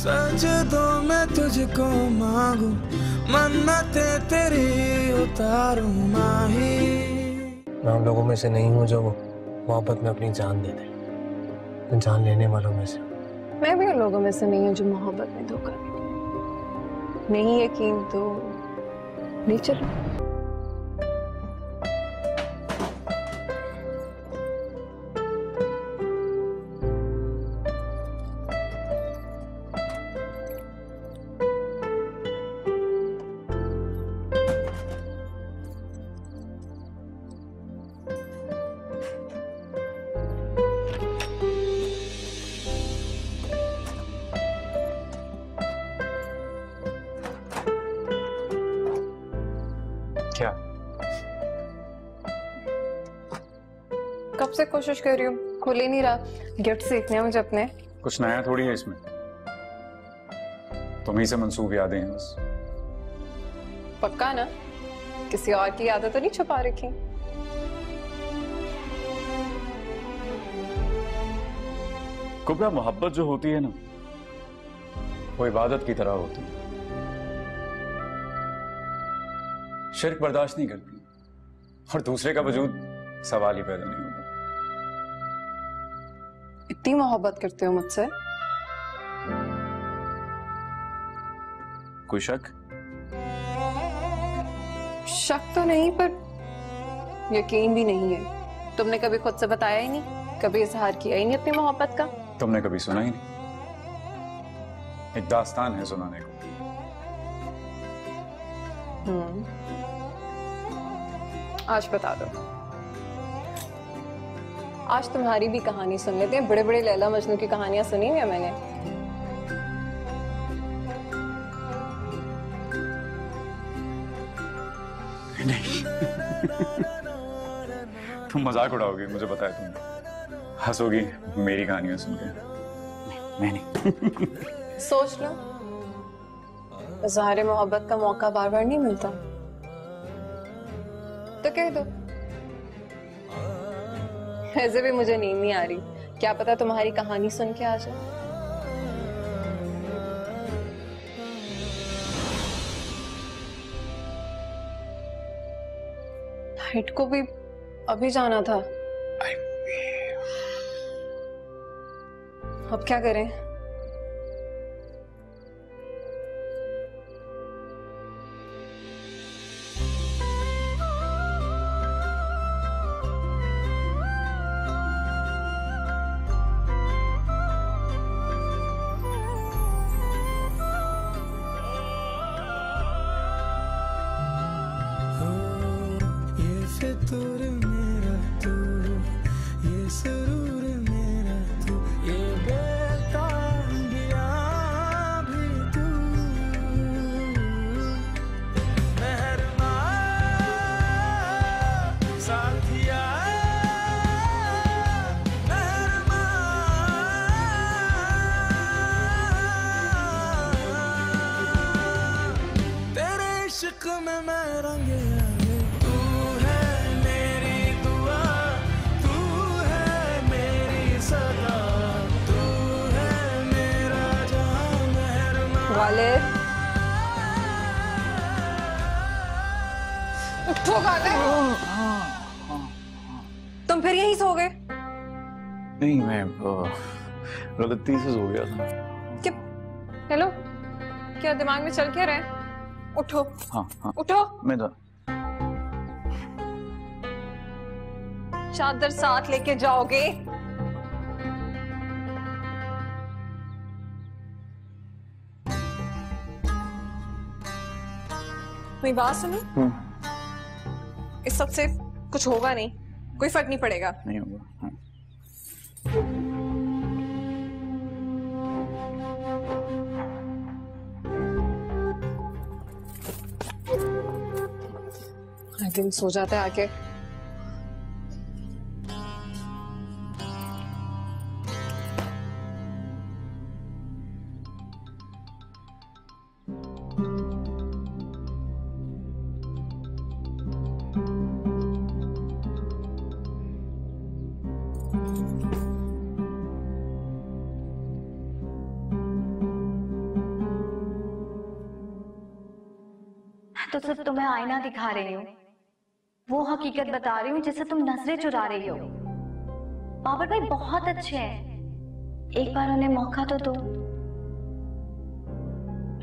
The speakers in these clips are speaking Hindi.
सजदों में तुझको मांगू, मन्नतें तेरी उतारूं माही। मैं उन लोगों में से नहीं हूँ जो मोहब्बत में अपनी जान दे दे, जान लेने वालों में से। मैं भी उन लोगों में से नहीं हूँ जो मोहब्बत में धोखा देती। नहीं यकीन तो नहीं चलो। क्या? कब से कोशिश कर रही हूँ, खुल ही नहीं रहा। गिफ्ट देखने हैं मुझे अपने। कुछ नया थोड़ी है इसमें, तुम्हीं से मंसूब यादें हैं बस। पक्का ना? किसी और की यादें तो नहीं छुपा रखी? कुबरा, मोहब्बत जो होती है ना, वो इबादत की तरह होती है। शिर्क बर्दाश्त नहीं करती और दूसरे का वजूद सवाल ही पैदा नहीं होता। इतनी मोहब्बत करते हो मुझसे? कोई शक? शक तो नहीं, पर यकीन भी नहीं है। तुमने कभी खुद से बताया ही नहीं, कभी इजहार किया ही नहीं अपनी मोहब्बत का। तुमने कभी सुना ही नहीं। एक दास्तान है सुनाने को। आज बता दो। आज तुम्हारी भी कहानी सुन लेते हैं। बड़े बड़े लैला मजनू की कहानियां सुनी हुई है मैंने। नहीं। तुम मजाक उड़ाओगी, मुझे पता है। तुम हंसोगी मेरी कहानियां सुनकर। मैं नहीं। सोच लो, इज़हार मोहब्बत का मौका बार बार नहीं मिलता, तो कह दो। ऐसे भी मुझे नींद नहीं आ रही, क्या पता तुम्हारी कहानी सुन के आ जाए। नाइट को भी अभी जाना था। अब क्या करें? फितूर मेरा तू, ये सुरूर मेरा तू, ये बेतांगिया भी तू। मेहरमा साथिया, मेहरमा तेरे इश्क में मैं रंग गालिब। उठो गालिब। तुम फिर यहीं सो गए? नहीं, मैं गलती से सो गया था। क्या? हेलो, क्या दिमाग में चल क्या रहा है? उठो। हाँ हाँ उठो। मैं तो चादर साथ लेके जाओगे? मेरी बात सुनो। इस सब से कुछ होगा नहीं, कोई फर्क नहीं पड़ेगा। नहीं होगा। हाँ। दिन सो जाता है आके। तो सिर्फ तुम्हें आईना दिखा रही हूँ, वो हकीकत बता रही हूँ जिसे तुम नजरें चुरा रही हो। बाबर भाई बहुत अच्छे हैं, एक बार उन्हें मौका तो दो।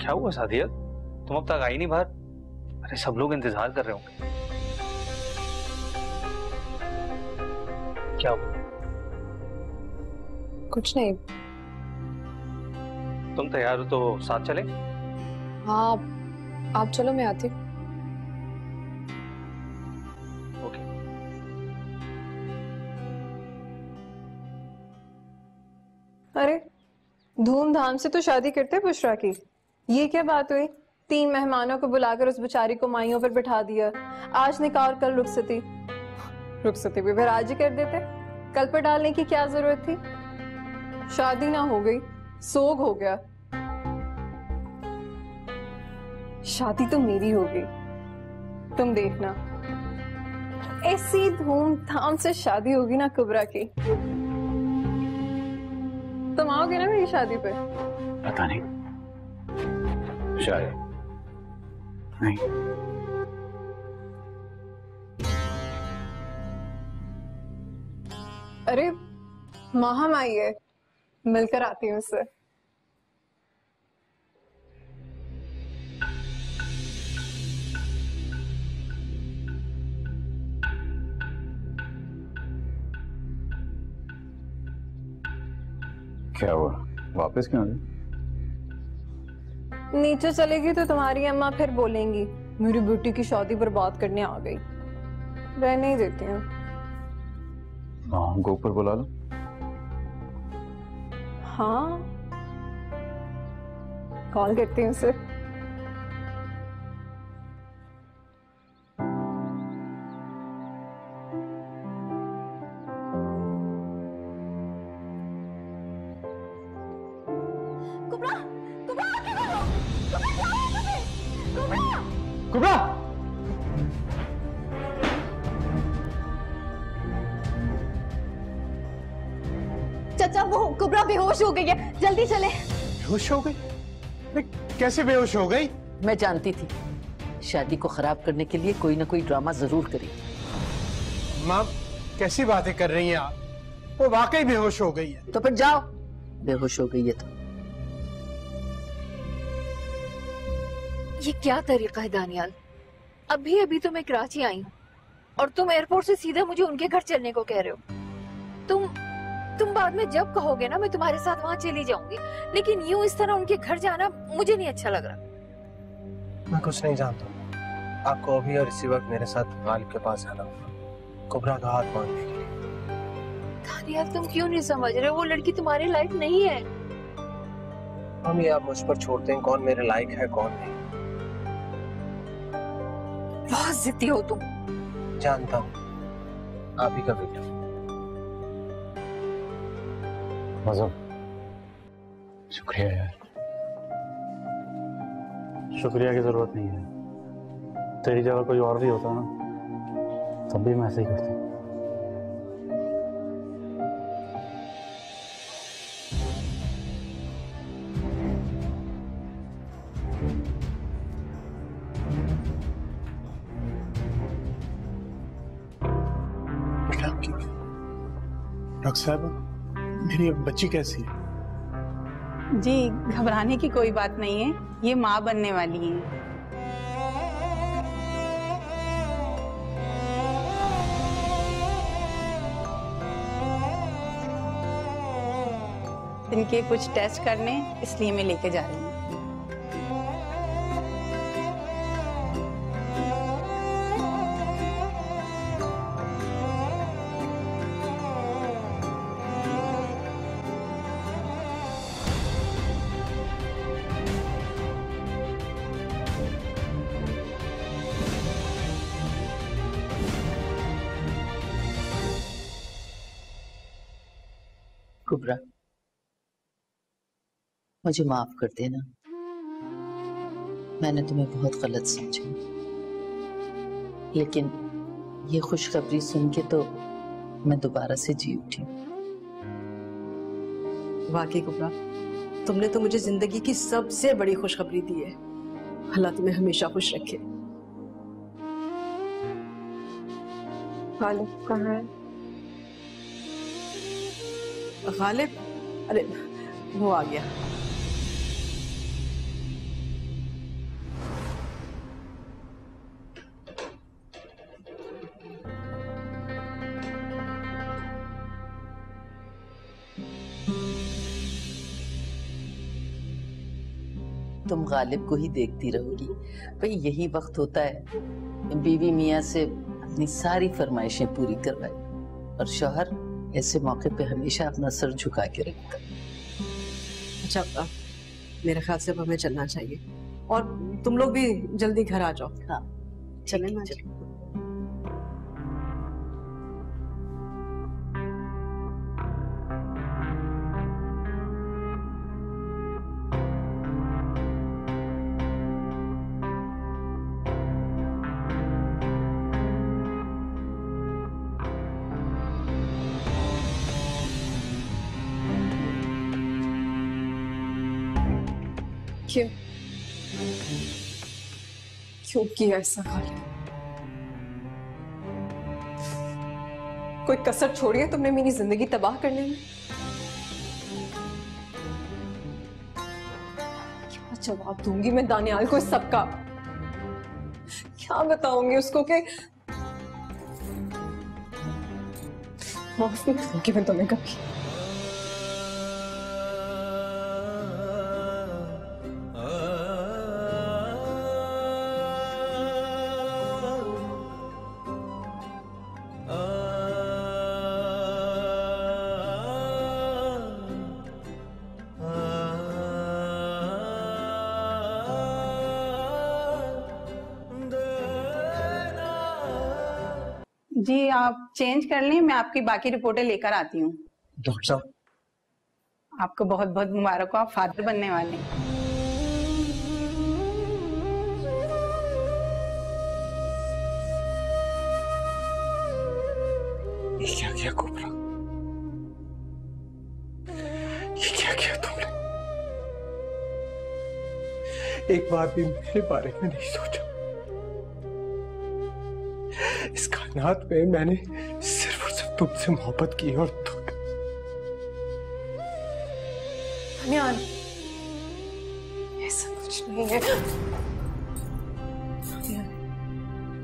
क्या हुआ सादिया, तुम अब तक आई नहीं बाहर? अरे सब लोग इंतजार कर रहे होंगे। क्या हुआ? कुछ नहीं। तुम तैयार हो तो साथ चलें? हाँ आप चलो, मैं आती हूँ। ओके। अरे धूमधाम से तो शादी करते हैं बुशरा की, ये क्या बात हुई? 3 मेहमानों को बुलाकर उस बेचारी को माइयों पर बिठा दिया। आज निकाह और कल रुखसती। रुखसती भी फिर आज ही कर देते, कल पर डालने की क्या जरूरत थी? शादी ना हो गई, सोग हो गया। शादी तो मेरी हो गई, तुम देखना। ऐसी धूमधाम से शादी होगी ना कुबरा की। तुम आओगे ना मेरी शादी पे? पता नहीं, शायद नहीं। अरे माहम आई है, मिलकर आती हूँ उससे। क्या हुआ, वापस क्यों आ गई? नीचे चलेगी तो तुम्हारी अम्मा फिर बोलेंगी मेरी बेटी की शादी बर्बाद करने आ गई। रहने ही देती हूँ। हमको ऊपर बुला लो। हाँ कॉल करती हूँ उसे। कुबरा, कुबरा आगे बढ़ो, कुबरा जाओ तुम्हें, कुबरा। कुबरा! चाचा वो कुबरा बेहोश हो गई है, जल्दी चले। बेहोश हो गई? कैसे बेहोश हो गई? मैं जानती थी शादी को खराब करने के लिए कोई ना कोई ड्रामा जरूर करेगी। माँ कैसी बातें कर रही हैं आप? वो वाकई बेहोश हो गई है। तो फिर जाओ, बेहोश हो गई है तो। ये क्या तरीका है दानियाल? अभी अभी तो मैं कराची आई हूँ और तुम एयरपोर्ट से सीधा मुझे उनके घर चलने को कह रहे हो। तुम बाद में जब कहोगे ना मैं तुम्हारे साथ वहाँ चली जाऊंगी, लेकिन यूं इस तरह उनके घर जाना मुझे नहीं अच्छा लग रहा। मैं कुछ नहीं जानता, आपको अभी और इसी वक्त मेरे साथ गालिब के पास आना होगा, कुबरा का हाथ मांगने के लिए। दानियाल तुम क्यों नहीं समझ रहे? वो लड़की तुम्हारे लायक नहीं है। मम्मी आप मुझ पर छोड़ते हैं कौन मेरे लायक है कौन नहीं। बहुत जिद्दी हो तुम। जानता हूँ, आप ही का बेटा। मज़ो, शुक्रिया यार। शुक्रिया की जरूरत नहीं है, तेरी जगह कोई और भी होता ना तब भी मैं ऐसे ही करता। डॉक्टर साहब मेरी बच्ची कैसी है? जी घबराने की कोई बात नहीं है, ये माँ बनने वाली है। इनके कुछ टेस्ट करने, इसलिए मैं लेके जा रही हूँ। कुबरा मुझे माफ कर देना, मैंने तुम्हें बहुत गलत समझा, लेकिन ये खुशखबरी सुन के तो मैं दोबारा से जी उठी। वाकई कुबरा, तुमने तो मुझे जिंदगी की सबसे बड़ी खुशखबरी दी है। अल्लाह तुम्हें हमेशा खुश रखे। गालिब कहाँ है? गालिब, अरे वो आ गया। तुम गालिब को ही देखती रहोगी। भाई यही वक्त होता है बीवी मियाँ से अपनी सारी फरमाइशें पूरी करवाए, और शौहर ऐसे मौके पे हमेशा अपना सर झुका के रखता। अच्छा, मेरे ख्याल से अब हमें चलना चाहिए, और तुम लोग भी जल्दी घर आ जाओ। हाँ चलें ना। क्यों क्यों किया ऐसा गालिब? कोई कसर छोड़ी है तुमने मेरी जिंदगी तबाह करने में? क्या जवाब दूंगी मैं दानियाल को इस सब का? क्या बताऊंगी उसको कि माफ नहीं करूंगी मैं तुम्हें कभी। जी आप चेंज कर लें, मैं आपकी बाकी रिपोर्टें लेकर आती हूँ। डॉक्टर साहब, आपको बहुत बहुत मुबारक हो, आप फादर बनने वाले हैं। ये क्या किया कोबरा? ये क्या किया तुमने? एक बार भी मेरे बारे में नहीं सोचा। इस कायनात में मैंने सिर्फ और सिर्फ तुमसे मोहब्बत की और दानियाल, ऐसा कुछ नहीं है।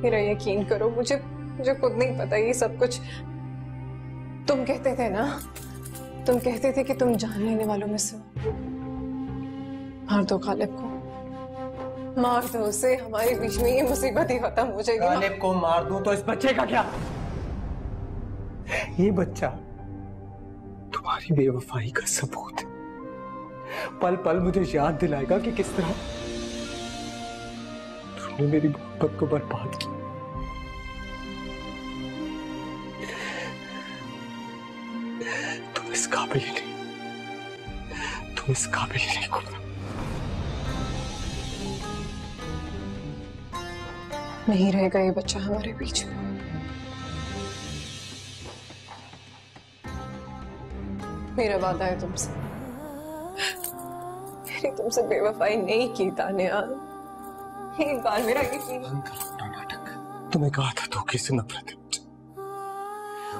मेरा यकीन करो, मुझे खुद नहीं पता ये सब कुछ। तुम कहते थे ना, तुम कहते थे कि तुम जान लेने वालों में से हो। मार दो गालिब को, मार दो उसे, हमारे बीच में ये मुसीबत ही खत्म हो जाएगी। गालिब को मार दूं तो इस बच्चे का क्या? ये बच्चा तुम्हारी बेवफाई का सबूत है। पल पल मुझे याद दिलाएगा कि किस तरह तुमने मेरी मोहब्बत को बर्बाद किया। तुम इस काबिल ही नहीं, तुम इस काबिल ही नहीं कोबरा। नहीं रहेगा ये बच्चा हमारे बीच में। मेरा वादा है तुमसे, मेरी तुमसे बेवफाई नहीं की दानियाल। एक बार मेरा यकीन। नाटक। तुम्हें कहा था धोखे से नफरत है मुझे,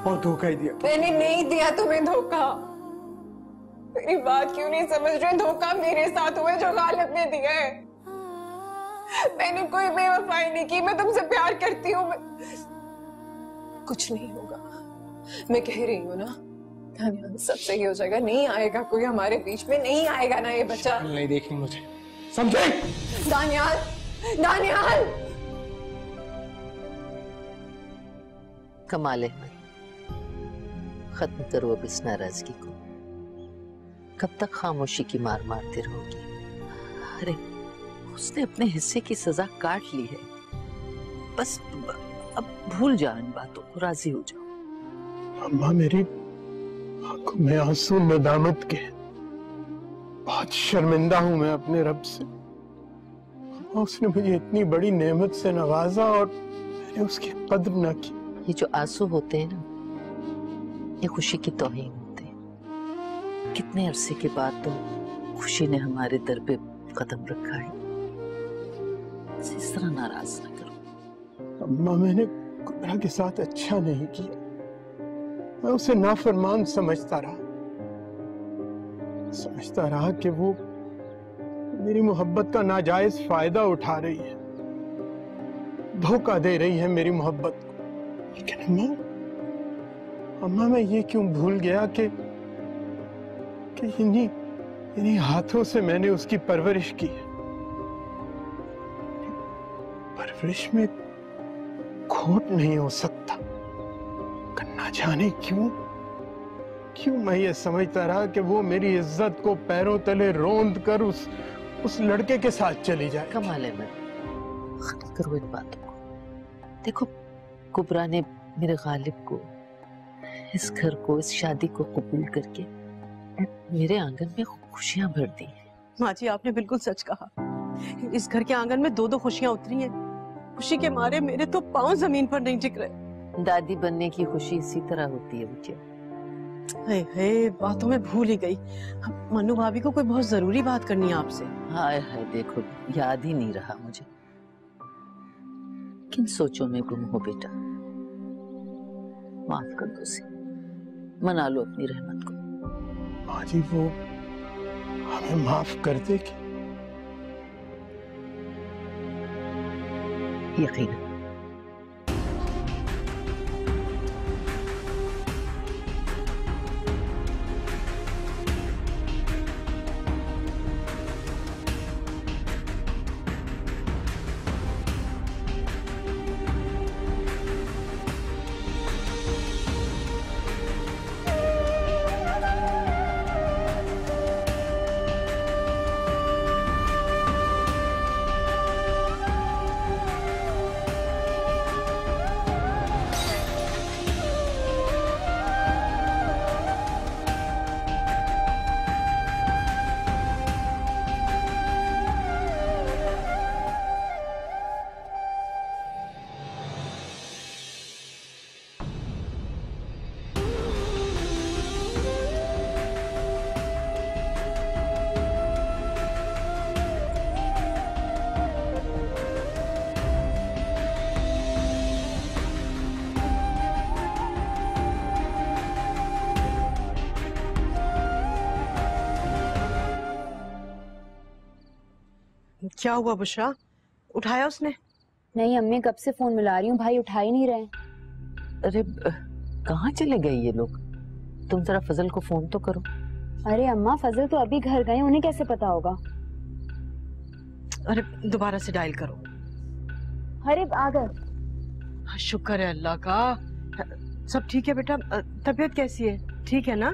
और धोखा ही दिया। मैंने नहीं दिया तुम्हें धोखा। मेरी बात क्यों नहीं समझ रहे? धोखा मेरे साथ हुआ जो गालिब ने दिया है। मैंने कोई बेवफाई नहीं की, मैं तुमसे प्यार करती हूँ। कुछ नहीं होगा, मैं कह रही हूँ ना दानियाल, सब सही हो जाएगा। नहीं आएगा कोई हमारे बीच में, नहीं आएगा ना ये बच्चा। नहीं देखनी मुझे, समझे? दानियाल, दानियाल। कमाल है, खत्म करो अब इस नाराजगी को। कब तक खामोशी की मार मारते रहोगी? अरे उसने अपने हिस्से की सजा काट ली है, बस अब भूल जाओ इन बातों को, राजी हो जाओ। अम्मा, मेरी आंखों में आंसू नदामत के। बहुत शर्मिंदा हूं मैं अपने रब से। अम्मा, उसने मुझे इतनी बड़ी नेमत से नवाजा और मैंने उसकी कद्र न की। ये जो आंसू होते हैं ना, ये खुशी की तौहीन होते हैं। कितने अरसे के बाद तो खुशी ने हमारे दर पे कदम रखा है। इस तरह नाराज ना करो। अम्मा, मैंने कुबरा के साथ अच्छा नहीं किया। मैं उसे नाफरमान समझता रहा कि वो मेरी मोहब्बत का नाजायज फायदा उठा रही है, धोखा दे रही है मेरी मोहब्बत को। लेकिन अम्मा मैं ये क्यों भूल गया कि इन्हीं हाथों से मैंने उसकी परवरिश की है। परवरिश में खोट नहीं हो सकता। ना जाने क्यों मैं ये समझता रहा कि वो मेरी इज्जत को पैरों तले रोंद कर उस लड़के के साथ चली जाए। कमाल है, मैं खत्म करो इन बातों को। देखो, कुबरा ने मेरे गालिब को, इस घर को, इस शादी को कबूल करके मेरे आंगन में खुशियां भर दी। माँ जी, आपने बिल्कुल सच कहा। इस घर के आंगन में दो खुशियां उतरी हैं। खुशी के मारे मेरे तो पांव जमीन पर नहीं टिक रहे। दादी बनने की खुशी इसी तरह होती है बेटे। हे, बातों में भूल ही गई। मन्नू भाभी को कोई बहुत जरूरी बात करनी है आपसे। हाय हाय, देखो याद ही नहीं रहा मुझे। किन सोचों में गुम हो बेटा, माफ कर दो उसे, मना लो अपनी रहमत को। माँ जी, वो हमें माफ कर देगी? यकीन। क्या हुआ बुशरा, उठाया उसने? नहीं अम्मी, कब से फोन मिला रही हूँ, भाई उठा ही नहीं रहे। अरे कहाँ चले गए ये लोग? तुम जरा फजल को फोन तो करो। अरे अम्मा, फजल तो अभी घर गए, उन्हें कैसे पता होगा? अरे दोबारा से डायल करो। अरे आ गए। शुक्र है अल्लाह का। सब ठीक है बेटा? तबीयत कैसी है? ठीक है ना?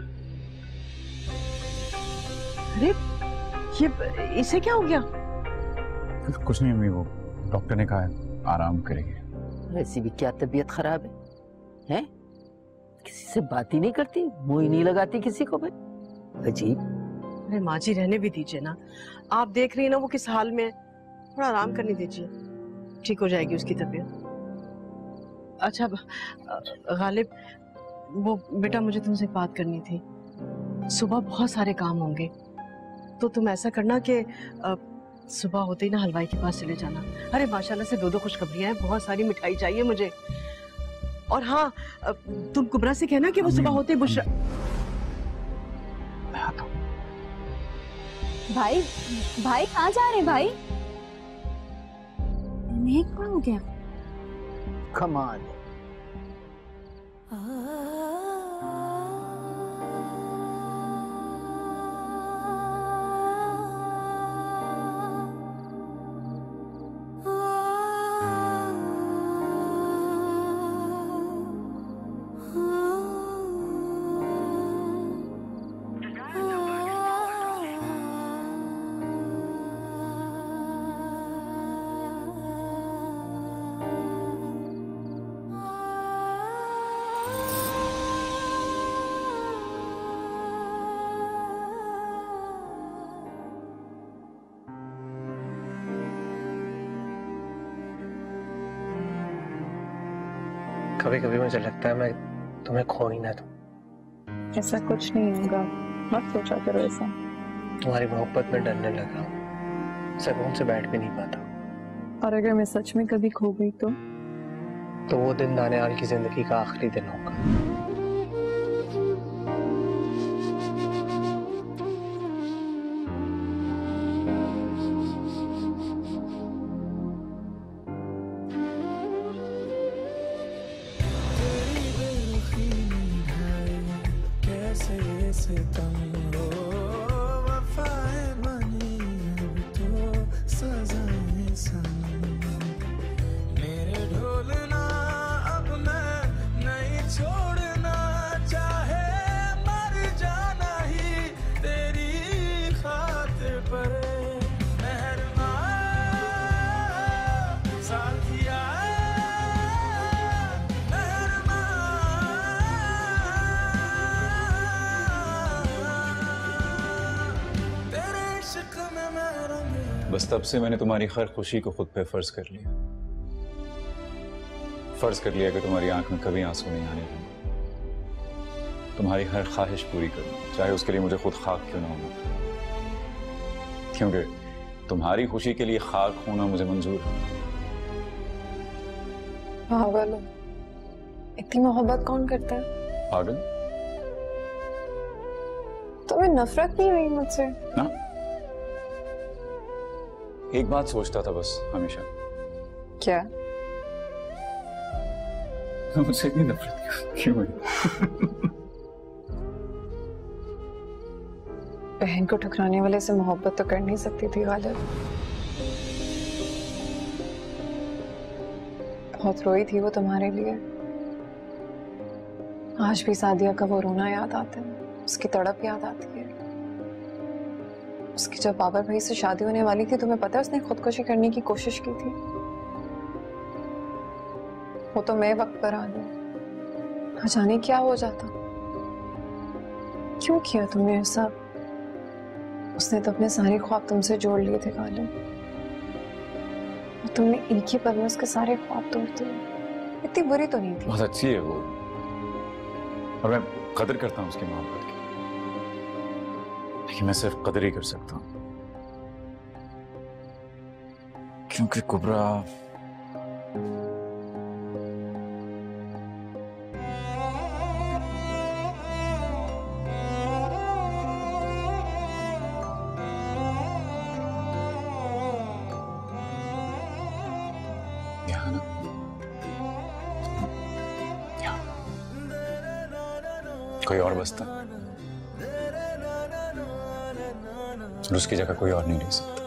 अरे ये इसे क्या हो गया? कुछ नहीं अम्मी, वो डॉक्टर ने कहा है आराम करेंगे। वैसे भी क्या तबीयत खराब है? हैं? किसी से बात ही नहीं करती, मुंह ही नहीं लगाती किसी को भी। अजीब। अरे माँ जी, रहने भी दीजिए ना। आप देख रही हैं ना वो किस हाल में है, थोड़ा आराम करने दीजिए, ठीक हो जाएगी उसकी तबीयत। अच्छा गालिब, वो बेटा मुझे तुमसे बात करनी थी। सुबह बहुत सारे काम होंगे, तो तुम ऐसा करना कि सुबह होते ही ना हलवाई के पास चले जाना। अरे माशाल्लाह से दो खुशखबरियां हैं, बहुत सारी मिठाई चाहिए मुझे। और हाँ, तुम कुबरा से कहना कि वो सुबह होते ही बुशरा। भाई भाई कहाँ जा रहे हैं भाई? नेक क्या हो गया? कमाल। कभी कभी मुझे लगता है मैं तुम्हें खो ही ना दूं। ऐसा कुछ नहीं होगा, मत सोचा करो ऐसा। तुम्हारी मोहब्बत में डरने लगा हूँ, सुकून से बैठ भी नहीं पाता। और अगर मैं सच में कभी खो गई तो? तो वो दिन दानियाल की जिंदगी का आखिरी दिन होगा। कैसे सितम हो वफाएं बनी अब तो सजाएं सनम मेरे ढोलना अब मैं नहीं छोड़ना चाहे मर जाना ही तेरी खातिर पर मेहरमा साथिया बस तब से मैंने तुम्हारी हर खुशी को खुद पे फर्ज कर लिया। फर्ज कर लिया कि तुम्हारी आंख में कभी आंसू नहीं आने दूंगा। तुम्हारी हर ख्वाहिश पूरी करूं, चाहे उसके लिए मुझे खुद खाक क्यों ना होना। क्योंकि तुम्हारी खुशी के लिए खाक होना मुझे मंजूर है। पागल हो, इतनी मोहब्बत कौन करता है? पागल? तुम्हें नफरत नहीं हुई मुझसे? ना, एक बात सोचता था बस हमेशा। क्या? मुझसे इतनी नफरत क्यों हुई? बहन को ठुकराने वाले से मोहब्बत तो कर नहीं सकती थी गालिब। बहुत रोई थी वो तुम्हारे लिए। आज भी सादिया का वो रोना याद आता है, उसकी तड़प याद आती है। उसकी जब बाबर भाई से शादी होने वाली थी, तुम्हें पता है उसने खुदकुशी करने की कोशिश की थी। वो तो मैं वक्त पर आ गई, न जाने क्या हो जाता। क्यों किया तुमने ऐसा? उसने तो अपने सारे ख्वाब तुमसे जोड़ लिए थे गालिब, और तुमने एक ही पल में उसके सारे ख्वाब तोड़ दिए। इतनी बुरी तो नहीं थी। बहुत अच्छी है वो, और मैं कदर करता हूँ उसकी मोहब्बत की, लेकिन मैं सिर्फ कदर ही कर सकता हूँ क्योंकि कुबरा कोई और बसता और उसकी जगह कोई और नहीं ले सकता।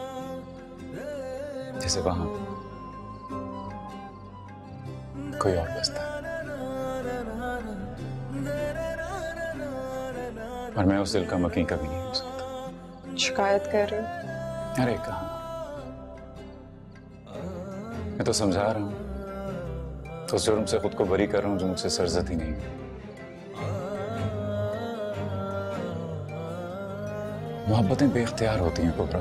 जैसे वहां कोई और बसता है, और मैं उस दिल का मकीन कभी नहीं हो सकता। शिकायत कर रहे हो? अरे कहाँ, मैं तो समझा रहा हूं, तो उस जुर्म से खुद को बरी कर रहा हूं जो मुझसे सरजद ही नहीं है। मोहब्बतें बेख्तियार होती हैं कुबरा।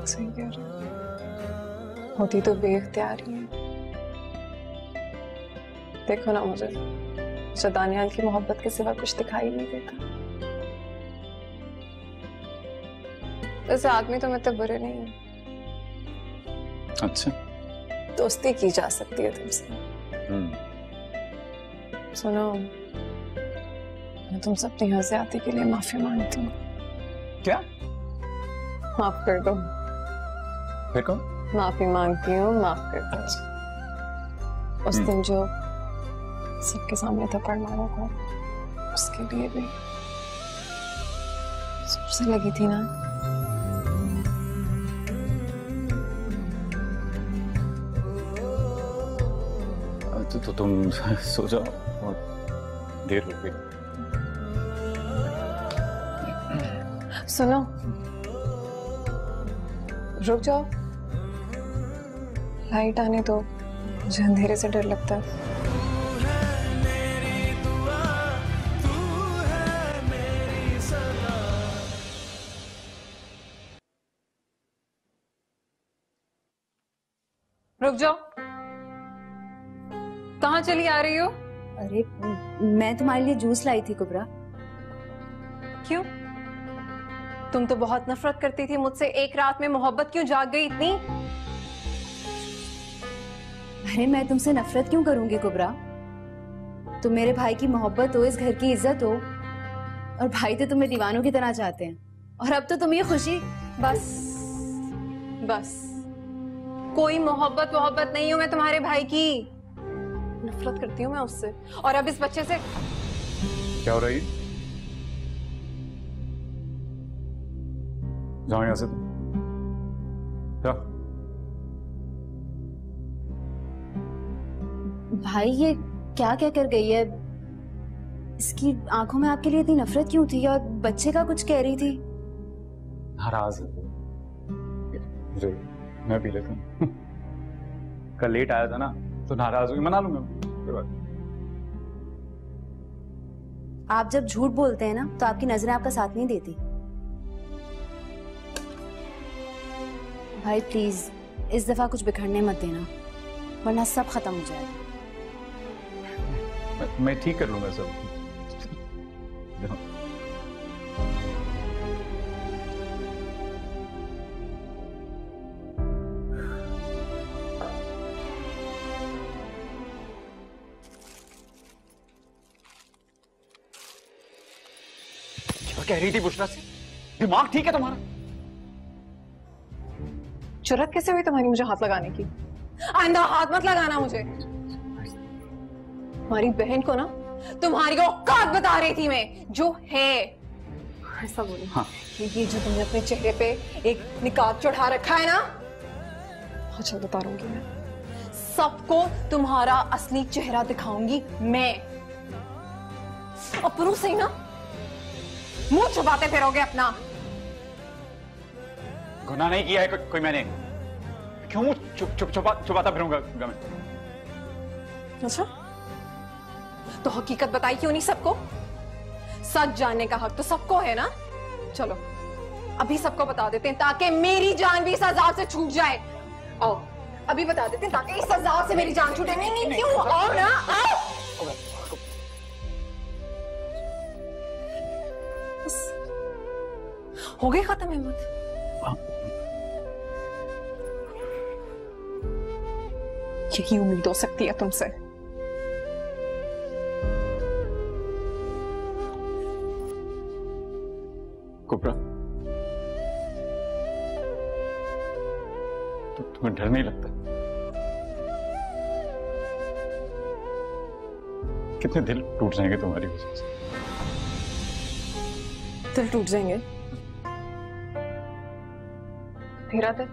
सही कह रहे हो, होती तो बेख्तियार ही है। देखो ना, मुझे दानियाल की मोहब्बत के सिवा कुछ दिखाई नहीं देता। वैसे आदमी तो मतलब बुरे नहीं है। अच्छा, दोस्ती की जा सकती है तुमसे। सुनो, मैं तुम सब अपनी ज़्यादती के लिए माफी मांगती हूँ। क्या? माफ कर दो। फिर कौन? माफी मांगती हूँ, माफ कर दो। उस दिन जो सबके सामने थप्पड़ मारा था, उसके लिए भी सबसे लगी थी ना। तो तुम सो जाओ, बहुत देर हो गई। सुनो, रुक जाओ, लाइट आने दो, मुझे अंधेरे से डर लगता है। रुक जाओ, कहाँ चली आ रही हो? अरे मैं तुम्हारे लिए जूस लाई थी कुबरा। क्यों? तुम तो बहुत नफरत करती थी मुझसे, एक रात में मोहब्बत क्यों जाग गई इतनी? अरे मैं तुमसे नफरत क्यों करूंगी कुबरा? तुम मेरे भाई की मोहब्बत हो, इस घर की इज्जत हो, और भाई तो तुम्हें दीवानों की तरह चाहते हैं। और अब तो तुम ये खुशी। बस बस, कोई मोहब्बत नहीं हूं मैं तुम्हारे भाई की, नफरत करती हूँ मैं उससे। और अब इस बच्चे से क्या हो रही है? जाओ यहां से, जाओ। भाई ये क्या कह कर गई है? इसकी आंखों में आपके लिए इतनी नफरत क्यों थी? और बच्चे का कुछ कह रही थी। नाराज है मुझे, मैं पी लेता हूँ। कल लेट आया था ना तो नाराज हुई, मना लूंगा कोई बात। आप जब झूठ बोलते हैं ना तो आपकी नजरें आपका साथ नहीं देती। भाई प्लीज इस दफा कुछ बिखरने मत देना, वरना सब खत्म हो जाएगा। मैं ठीक कर लूंगा सब। क्या कह रही थी बुशरा से? दिमाग ठीक है तुम्हारा? जुर्रत कैसे हुई तुम्हारी मुझे हाथ लगाने की? आइंदा हाथ मत लगाना मुझे। हमारी बहन को ना तुम्हारी औकात बता रही थी मैं, जो है ऐसा बोलो। हाँ। ये जो तुमने अपने चेहरे पे एक निकाब चढ़ा रखा है ना, अच्छा बता रहूंगी मैं सबको, तुम्हारा असली चेहरा दिखाऊंगी मैं। अपनों से ही ना मुंह छुपाते फिरोगे अपना। गुनाह नहीं किया है कोई मैंने, क्यों छुपाता फिरूंगा मैं? अच्छा तो हकीकत बताई क्यों नहीं सबको? सच जानने का हक तो सबको है ना। चलो अभी सबको बता देते हैं ताकि मेरी जान भी इस अजाब से छूट जाए। आओ अभी बता देते हैं ताकि इस अजाब से मेरी जान छूटे। नहीं क्यों? आओ ना, आओ। हो गई खत्म हिम्मत? यही उम्मीद हो सकती है तुमसे। कुबरा, तुम्हें डर नहीं लगता? कितने दिल टूट जाएंगे तुम्हारी वजह से। दिल टूट जाएंगे? तेरा दिल,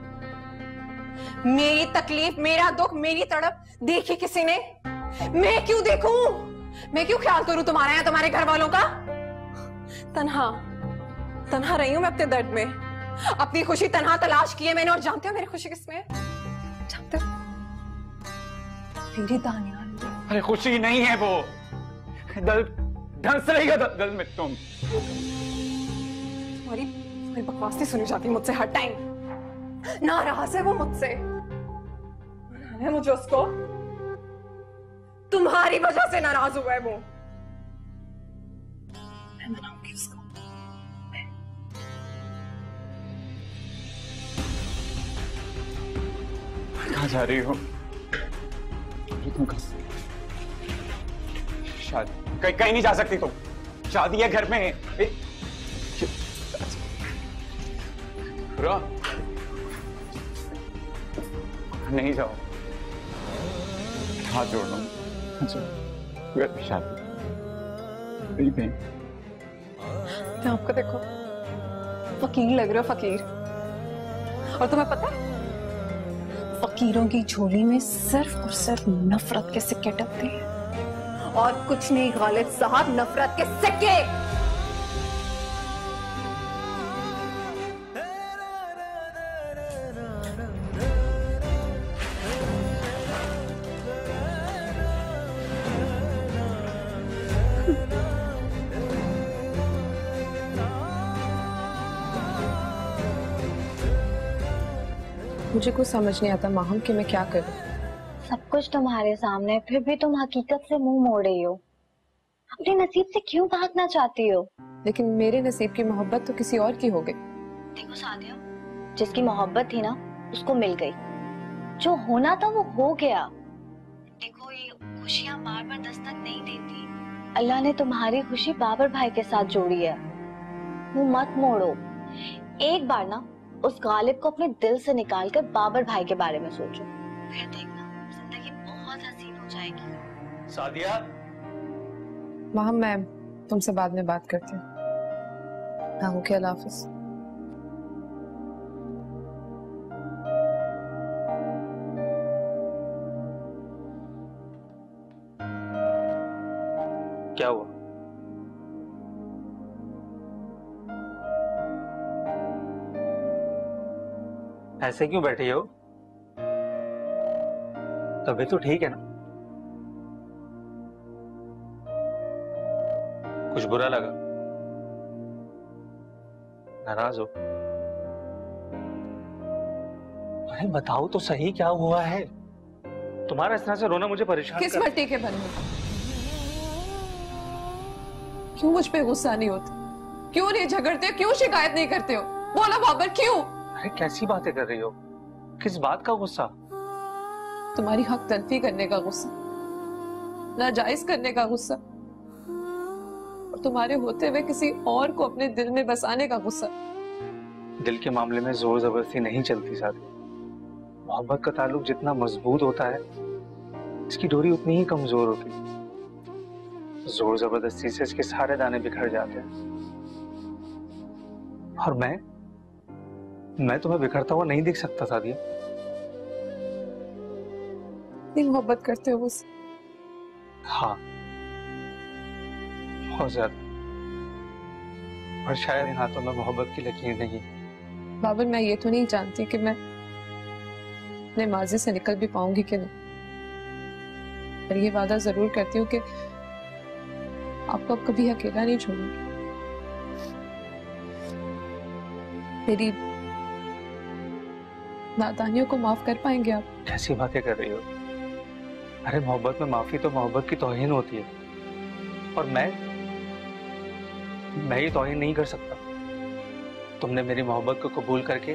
मेरी तकलीफ, मेरा दुख, मेरी तड़प देखी किसी ने? मैं क्यों देखूं? मैं क्यों ख्याल करूं तुम्हारा या तुम्हारे घर वालों का? तन्हा रही हूं मैं अपने दर्द में। अपनी खुशी तन्हा तलाश की है मैंने। और जानते हो मेरी खुशी किसमें है? जानते हो? मेरी दानियाल। अरे खुशी नहीं है वो, धंस रहेगा दिल में तुम। तुम्हारी बकवास नहीं सुनी जाती मुझसे हर टाइम। नाराज है वो मुझसे, है मुझे उसको। तुम्हारी वजह से नाराज हुआ है वो। मैं मनाऊंगी उसको। कहाँ जा रही हो? तुम शादी कहीं नहीं जा सकती तुम। शादी है घर में। नहीं जाओ, हाथ जोड़ लो। शादी आपको देखो फकीर लग रहे हो, फकीर। और तुम्हें पता है फकीरों की झोली में सिर्फ और सिर्फ नफरत के सिक्के टपते हैं, और कुछ नहीं गालिब साहब, नफरत के सिक्के। मुझे कुछ समझ नहीं आता माहम कि मैं क्या करूं। सब कुछ तुम्हारे सामने, फिर भी तुम हकीकत से मुंह मोड़ रही हो। अपने नसीब से क्यों भागना चाहती हो? लेकिन मेरे नसीब की मोहब्बत तो किसी और की हो गई। देखो सादिया, जिसकी मोहब्बत थी ना उसको मिल गई। जो होना था वो हो गया। खुशियाँ बार बार दस्तक नहीं देती। अल्लाह ने तुम्हारी खुशी बाबर भाई के साथ जोड़ी है। मुंह मत मोड़ो। एक बार ना उस गालिब को अपने दिल से निकाल कर बाबर भाई के बारे में सोचो, फिर देखना जिंदगी बहुत हसीन हो जाएगी। सादिया, माहम मैं तुमसे बाद में बात करती हूँ। हाँ, ओके, अल्लाह हाफिज। क्या हुआ? ऐसे क्यों बैठी हो? तबीयत तो ठीक है ना? कुछ बुरा लगा? नाराज हो? अरे बताओ तो सही, क्या हुआ है? तुम्हारा इस तरह से रोना मुझे परेशान किस कर... मट्टी के बने हो? क्यों मुझ पे गुस्सा नहीं होता? क्यों नहीं झगड़ते हो? क्यों शिकायत नहीं करते हो? बोलो बाबर, क्यों? अरे कैसी बातें कर रही हो? किस बात का गुस्सा? तुम्हारी हक तलफी करने का गुस्सा, नाजायज करने का गुस्सा, और तुम्हारे होते हुए किसी और को अपने दिल में बसाने का गुस्सा। दिल के मामले में जोर जबरदस्ती नहीं चलती साथी। मोहब्बत का ताल्लुक जितना मजबूत होता है, इसकी डोरी उतनी ही कमजोर होती है। जोर जबरदस्ती से इसके सारे दाने बिखर जाते हैं। और मैं तुम्हें बिखरता हुआ नहीं देख सकता सादिया। नहीं मोहब्बत करते हो मुझसे? हाँ, बहुत ज्यादा। और शायद इन हाथों में मोहब्बत की लकीर नहीं। बाबर, मैं ये तो नहीं जानती कि मैं अपने माजी से निकल भी पाऊंगी कि नहीं, पर ये वादा जरूर करती हूँ कि आपको अब कभी अकेला नहीं छोड़ूंगी। मेरी नादानियों को माफ कर पाएंगे आप? कैसी बातें कर रही हो? अरे मोहब्बत में माफी तो मोहब्बत की तौहीन होती है, और मैं ये तौहीन नहीं कर सकता। तुमने मेरी मोहब्बत को कबूल करके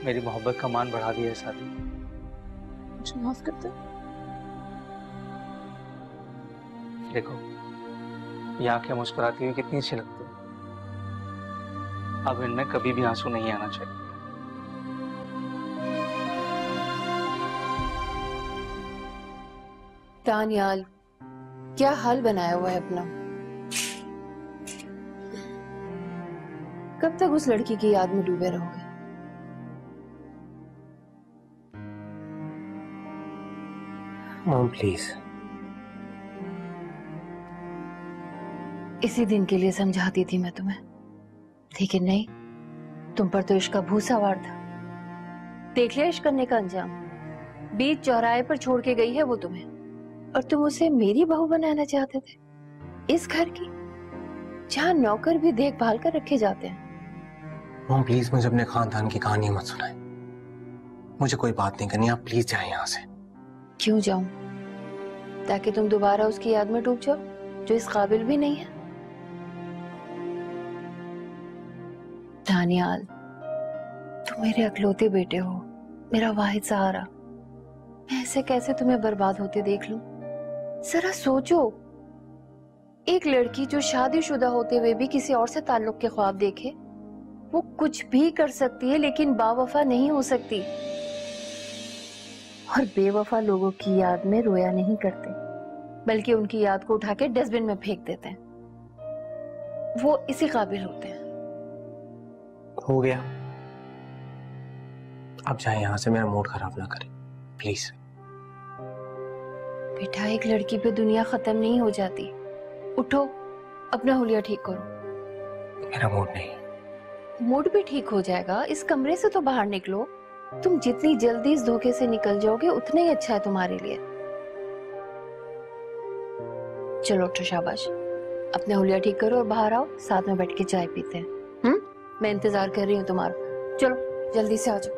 मेरी मोहब्बत का मान बढ़ा दिया है साथी। मुझे माफ कर दो। देखो, ये आंखें मुस्कुराती हुई कितनी अच्छी लगती है। अब इनमें कभी भी आंसू नहीं आना चाहिए। दानियाल, क्या हाल बनाया हुआ है अपना? कब तक उस लड़की की याद में डूबे रहोगे? Mom please. इसी दिन के लिए समझाती थी मैं तुम्हें, लेकिन नहीं, तुम पर तो इश्क का भूसा वार था। देख लिया इश्क करने का अंजाम। बीच चौराहे पर छोड़ के गई है वो तुम्हें, और तुम उसे मेरी बहू बनाना चाहते थे, इस घर की जहां नौकर भी देखभाल कर रखे जाते हैं। मॉम प्लीज, मुझे अपने खानदान की कहानी मत सुनाए। मुझे कोई बात नहीं करनी, आप प्लीज जाएं यहाँ से। क्यों जाऊं? ताकि तुम दोबारा उसकी याद में डूब जाओ, जो इस काबिल भी नहीं है। दानियाल, तुम मेरे अकलौते बेटे हो, मेरा वाहिद सहारा। मैं ऐसे कैसे तुम्हें बर्बाद होते देख लूं? जरा सोचो, एक लड़की जो शादीशुदा होते हुए भी किसी और से ताल्लुक के ख्वाब देखे, वो कुछ भी कर सकती है लेकिन बावफा नहीं हो सकती। और बेवफा लोगों की याद में रोया नहीं करते, बल्कि उनकी याद को उठा के डस्टबिन में फेंक देते हैं। वो इसी काबिल होते हैं। हो गया, अब जाए यहाँ से, मेरा मूड खराब ना करें प्लीज। बेटा, एक लड़की पे दुनिया खत्म नहीं हो जाती। उठो, अपना हुलिया ठीक करो। मेरा मूड नहीं। मूड भी ठीक हो जाएगा, इस कमरे से तो बाहर निकलो। तुम जितनी जल्दी इस धोखे से निकल जाओगे उतना ही अच्छा है तुम्हारे लिए। चलो उठो, शाबाश। अपना हुलिया ठीक करो और बाहर आओ, साथ में बैठ के चाय पीते हैं। मैं इंतजार कर रही हूँ तुम्हारा। चलो जल्दी से आ जाओ।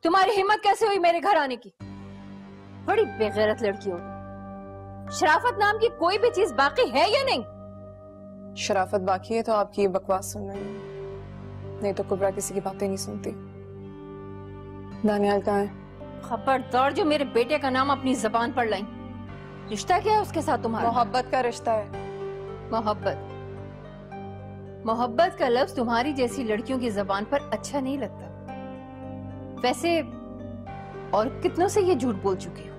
तुम्हारी हिम्मत कैसे हुई मेरे घर आने की? बड़ी बेगैरत लड़की हो। शराफत नाम की कोई भी चीज बाकी है या नहीं? शराफत बाकी है तो आपकी ये बकवास सुन रही हूँ, नहीं तो कुबरा किसी की बातें नहीं सुनती। दानियाल कहाँ है? खबरदार जो मेरे बेटे का नाम अपनी जबान पर लाई। रिश्ता क्या है उसके साथ तुम्हारा? मोहब्बत का रिश्ता है। मोहब्बत? मोहब्बत का लफ्ज तुम्हारी जैसी लड़कियों की जबान पर अच्छा नहीं लगता। वैसे और कितनों से ये झूठ बोल चुकी हो?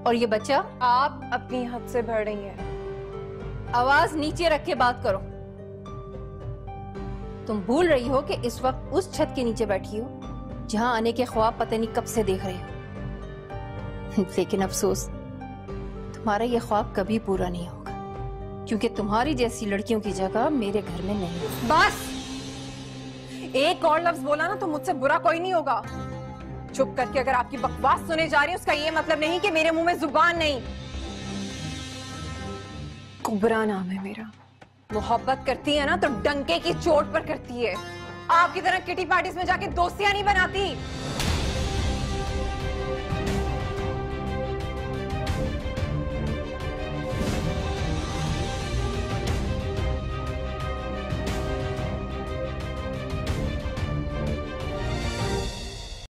और ये बच्चा? आप अपनी हद से बढ़ रही हैं। आवाज नीचे रख के बात करो। तुम भूल रही हो कि इस वक्त उस छत के नीचे बैठी हो जहां आने के ख्वाब पता नहीं कब से देख रहे हो। लेकिन अफसोस, तुम्हारा ये ख्वाब कभी पूरा नहीं होगा, क्योंकि तुम्हारी जैसी लड़कियों की जगह मेरे घर में नहीं है। बस एक और लफ्ज बोला ना तो मुझसे बुरा कोई नहीं होगा। चुप करके अगर आपकी बकवास सुने जा रही है उसका ये मतलब नहीं कि मेरे मुंह में जुबान नहीं। कुबरा नाम है मेरा। मोहब्बत करती है ना तो डंके की चोट पर करती है। आपकी तरह किटी पार्टीज में जाके दोस्तियां नहीं बनाती।